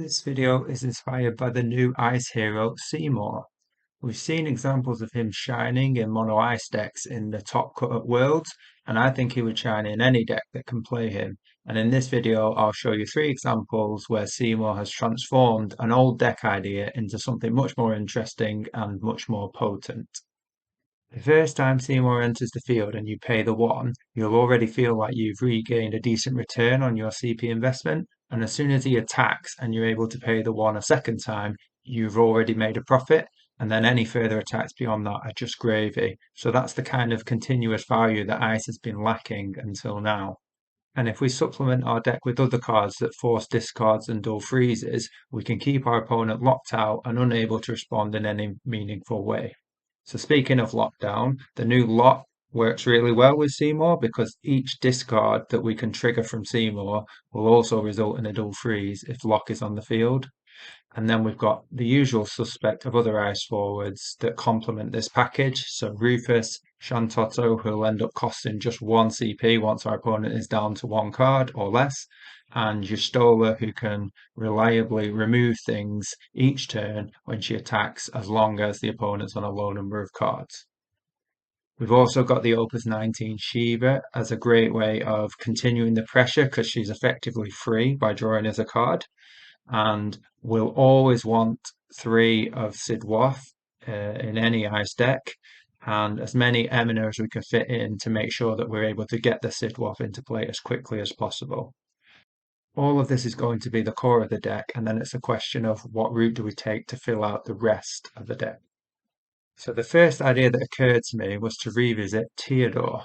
This video is inspired by the new ice hero Seymour. We've seen examples of him shining in mono ice decks in the top cut at Worlds, and I think he would shine in any deck that can play him. And in this video, I'll show you 3 examples where Seymour has transformed an old deck idea into something much more interesting and much more potent. The first time Seymour enters the field and you pay the 1, you'll already feel like you've regained a decent return on your CP investment. And as soon as he attacks and you're able to pay the 1 a second time, you've already made a profit. And then any further attacks beyond that are just gravy. So that's the kind of continuous value that Ice has been lacking until now. And if we supplement our deck with other cards that force discards and dull freezes, we can keep our opponent locked out and unable to respond in any meaningful way. So speaking of lockdown, the new lock works really well with Seymour because each discard that we can trigger from Seymour will also result in a dull freeze if lock is on the field. And then we've got the usual suspect of other ice forwards that complement this package. So Rufus, Shantotto, who'll end up costing just 1 CP once our opponent is down to 1 card or less, and Justola, who can reliably remove things each turn when she attacks as long as the opponent's on a low number of cards. We've also got the Opus 19 Shiva as a great way of continuing the pressure because she's effectively free by drawing us a card. And we'll always want 3 of Sidwath in any ice deck, and as many Emina as we can fit in to make sure that we're able to get the Sidwath into play as quickly as possible. All of this is going to be the core of the deck, and then it's a question of what route do we take to fill out the rest of the deck. So the first idea that occurred to me was to revisit Theodore.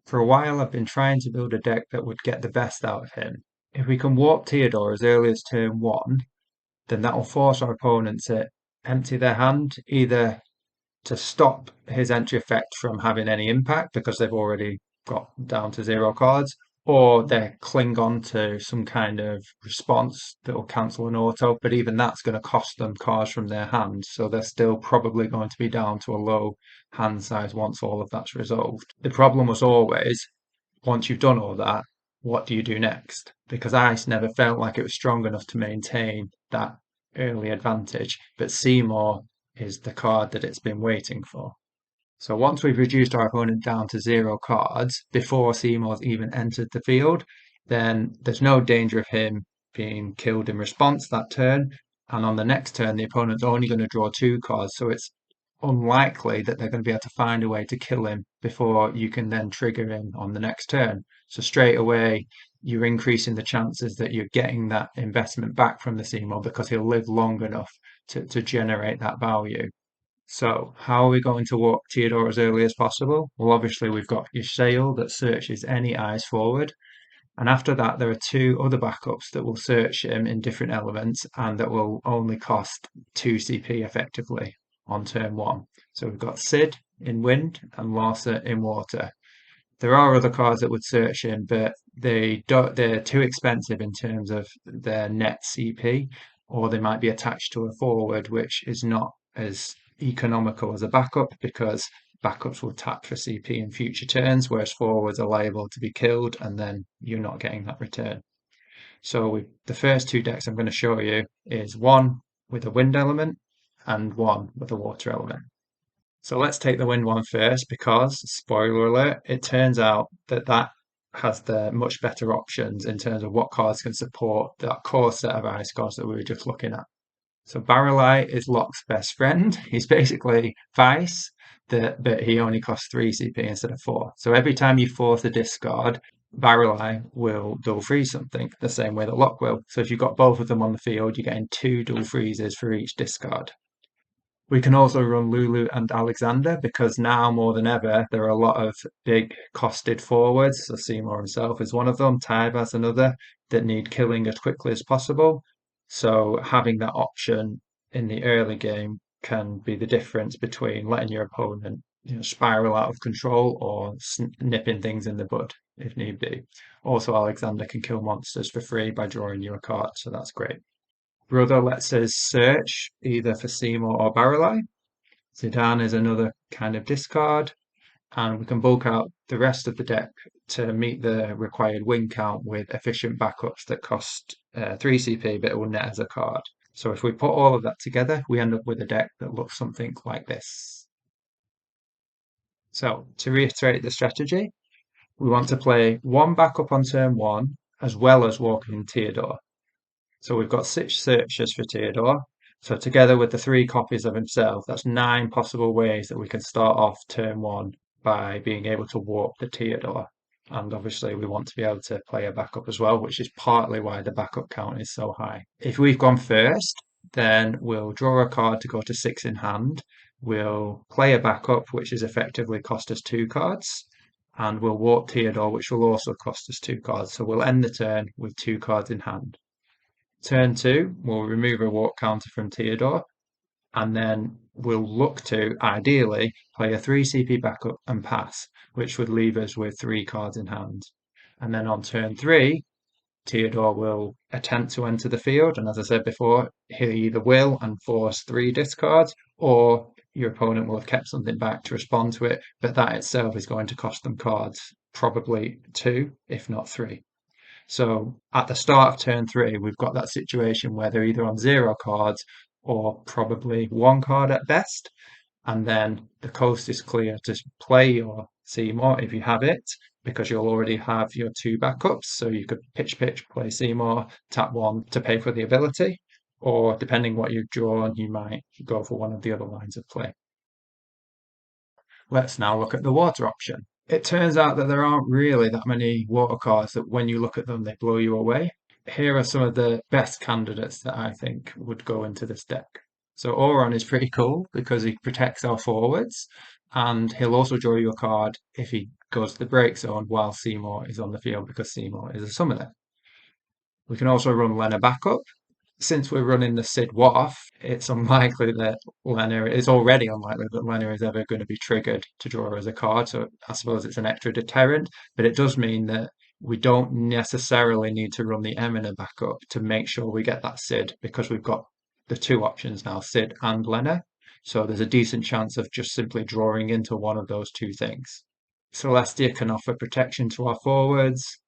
For a while I've been trying to build a deck that would get the best out of him. If we can warp Theodore as early as turn 1, then that will force our opponent to empty their hand, either to stop his entry effect from having any impact because they've already got down to 0 cards, or they cling on to some kind of response that will cancel an auto, but even that's going to cost them cards from their hand, so they're still probably going to be down to a low hand size once all of that's resolved. The problem was always, once you've done all that, what do you do next? Because Ice never felt like it was strong enough to maintain that early advantage, but Seymour is the card that it's been waiting for. So once we've reduced our opponent down to 0 cards before Seymour's even entered the field, then there's no danger of him being killed in response that turn. And on the next turn, the opponent's only going to draw 2 cards, so it's unlikely that they're going to be able to find a way to kill him before you can then trigger him on the next turn. So straight away, you're increasing the chances that you're getting that investment back from the Seymour because he'll live long enough to generate that value. So how are we going to walk Theodore as early as possible? Well, obviously we've got your sail that searches any ice forward. And after that, there are 2 other backups that will search him in different elements and that will only cost 2 CP effectively on turn 1. So we've got Sid in wind and Larsa in water. There are other cards that would search him, but they're too expensive in terms of their net CP, or they might be attached to a forward, which is not as economical as a backup because backups will tap for CP in future turns, whereas forwards are liable to be killed and then you're not getting that return. So the first 2 decks I'm going to show you is one with a wind element and one with a water element. So let's take the wind one first because, spoiler alert, it turns out that has the much better options in terms of what cards can support that core set of ice cards that we were just looking at. So Barrelite is Locke's best friend. He's basically Vice, but he only costs 3 CP instead of 4. So every time you force a discard, Barrelite will dual freeze something the same way that Locke will. So if you've got both of them on the field, you're getting 2 dual freezes for each discard. We can also run Lulu and Alexander because now more than ever, there are a lot of big costed forwards. So Seymour himself is one of them, Tybas another, that need killing as quickly as possible. So having that option in the early game can be the difference between letting your opponent spiral out of control or nipping things in the bud if need be. Also, Alexander can kill monsters for free by drawing you a card, so that's great. Brother lets us search either for Seymour or Barreleye. Zidane is another kind of discard. and we can bulk out the rest of the deck to meet the required win count with efficient backups that cost 3 CP, but it will net as a card. So if we put all of that together, we end up with a deck that looks something like this. So to reiterate the strategy, we want to play one backup on turn one, as well as walking Theodore. So we've got 6 searches for Theodore. So together with the 3 copies of himself, that's 9 possible ways that we can start off turn one by being able to warp the Theodore. And obviously we want to be able to play a backup as well, which is partly why the backup count is so high. If we've gone first, then we'll draw a card to go to 6 in hand. We'll play a backup, which is effectively cost us 2 cards. And we'll warp Theodore, which will also cost us 2 cards. So we'll end the turn with 2 cards in hand. Turn two, we'll remove a warp counter from Theodore, and then we'll look to, ideally, play a 3 CP backup and pass, which would leave us with 3 cards in hand. And then on turn three, Theodore will attempt to enter the field, and as I said before, he'll either will and force 3 discards, or your opponent will have kept something back to respond to it, but that itself is going to cost them cards, probably 2, if not 3. So at the start of turn three, we've got that situation where they're either on 0 cards or probably 1 card at best. And then the coast is clear to play your Seymour if you have it, because you'll already have your 2 backups. So you could pitch, play Seymour, tap 1 to pay for the ability, or depending what you've drawn, you might go for one of the other lines of play. Let's now look at the water option. It turns out that there aren't really that many water cards that when you look at them, they blow you away. Here are some of the best candidates that I think would go into this deck. So Auron is pretty cool because he protects our forwards, and he'll also draw you a card if he goes to the break zone while Seymour is on the field because Seymour is a summoner. We can also run Lena backup. Since we're running the Sid Waff, it's unlikely that it's already unlikely that Lena is ever going to be triggered to draw as a card. So I suppose it's an extra deterrent, but it does mean that we don't necessarily need to run the Emina backup to make sure we get that Sid because we've got the 2 options now, Sid and Lena. So there's a decent chance of just simply drawing into one of those 2 things. Celestia can offer protection to our forwards.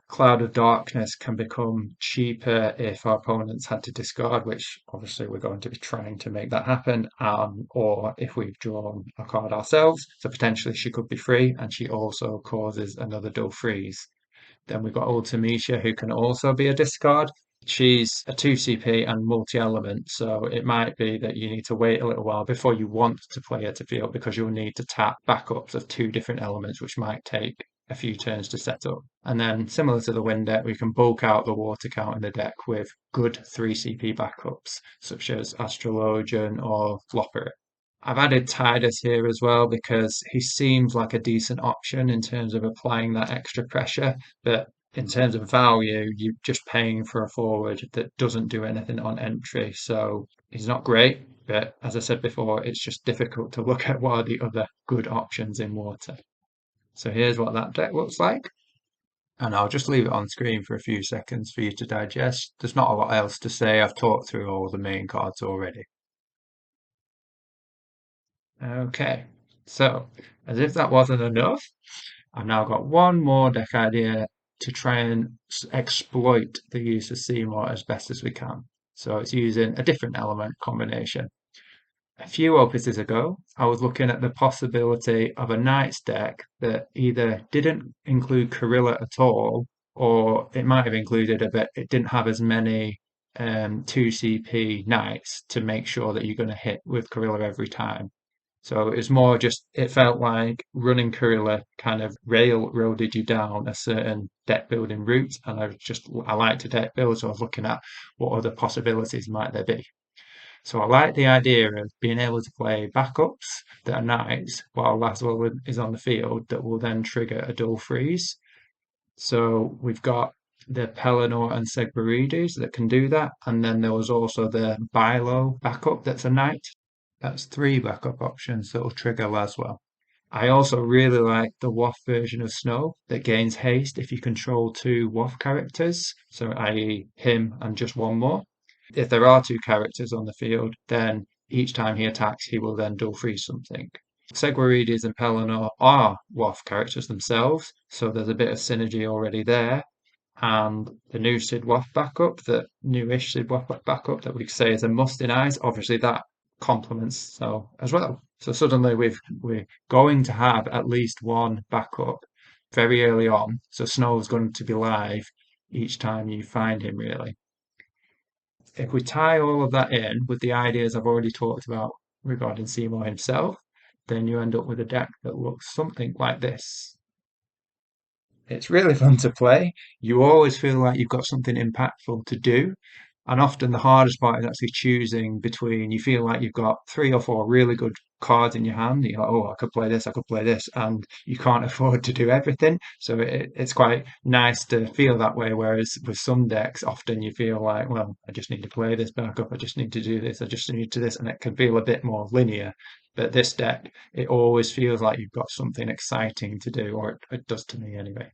Cloud of Darkness can become cheaper if our opponents had to discard, which obviously we're going to be trying to make that happen, or if we've drawn a card ourselves. So potentially she could be free, and she also causes another dual freeze. Then we've got Ultimecia, who can also be a discard. She's a 2 CP and multi-element, so it might be that you need to wait a little while before you want to play her to field because you'll need to tap backups of 2 different elements, which might take a few turns to set up. And then, similar to the wind deck, we can bulk out the water count in the deck with good 3 CP backups, such as Astrologian or Flopper. I've added Titus here as well because he seems like a decent option in terms of applying that extra pressure, but in terms of value, you're just paying for a forward that doesn't do anything on entry. So he's not great, but as I said before, it's just difficult to look at what are the other good options in water. So here's what that deck looks like. And I'll just leave it on screen for a few seconds for you to digest. There's not a lot else to say. I've talked through all the main cards already. Okay, so as if that wasn't enough, I've now got one more deck idea to try and exploit the use of Seymour as best as we can. So it's using a different element combination. A few opus ago, I was looking at the possibility of a Knights deck that either didn't include Corilla at all, or it might have included a bit, it didn't have as many 2 CP Knights to make sure that you're going to hit with Corilla every time. So it was more just, it felt like running Kurilla kind of railroaded you down a certain deck building route. And I like to deck build, so I was looking at what other possibilities might there be. So I like the idea of being able to play backups that are knights while Laswell is on the field that will then trigger a dual freeze. So we've got the Pelennor and Segbaridus that can do that. And then there was also the Bilo backup that's a knight. That's 3 backup options that will trigger Laswell. I also really like the Waff version of Snow that gains haste if you control 2 Waff characters, so i.e. him and just 1 more. If there are 2 characters on the field, then each time he attacks, he will then dual freeze something. Seguarides and Pelennor are WoF characters themselves, so there's a bit of synergy already there. And the new Sid WoF backup, the newish Sid WoF backup that we say is a must in eyes, obviously that complements so as well. So suddenly we're going to have at least one backup very early on. So Snow's going to be live each time you find him, really. If we tie all of that in with the ideas I've already talked about regarding Seymour himself, then you end up with a deck that looks something like this. It's really fun to play. You always feel like you've got something impactful to do. And often the hardest part is actually choosing between, you feel like you've got three or four really good cards in your hand. You're like, oh, I could play this, I could play this. And you can't afford to do everything. So it's quite nice to feel that way. Whereas with some decks, often you feel like, well, I just need to play this backup. I just need to do this. I just need to this. And it can feel a bit more linear. But this deck, it always feels like you've got something exciting to do, or it does to me anyway.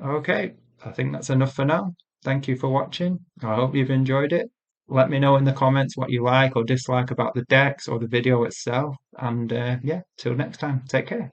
Okay, I think that's enough for now. Thank you for watching. I hope you've enjoyed it. Let me know in the comments what you like or dislike about the decks or the video itself. And yeah, till next time, take care.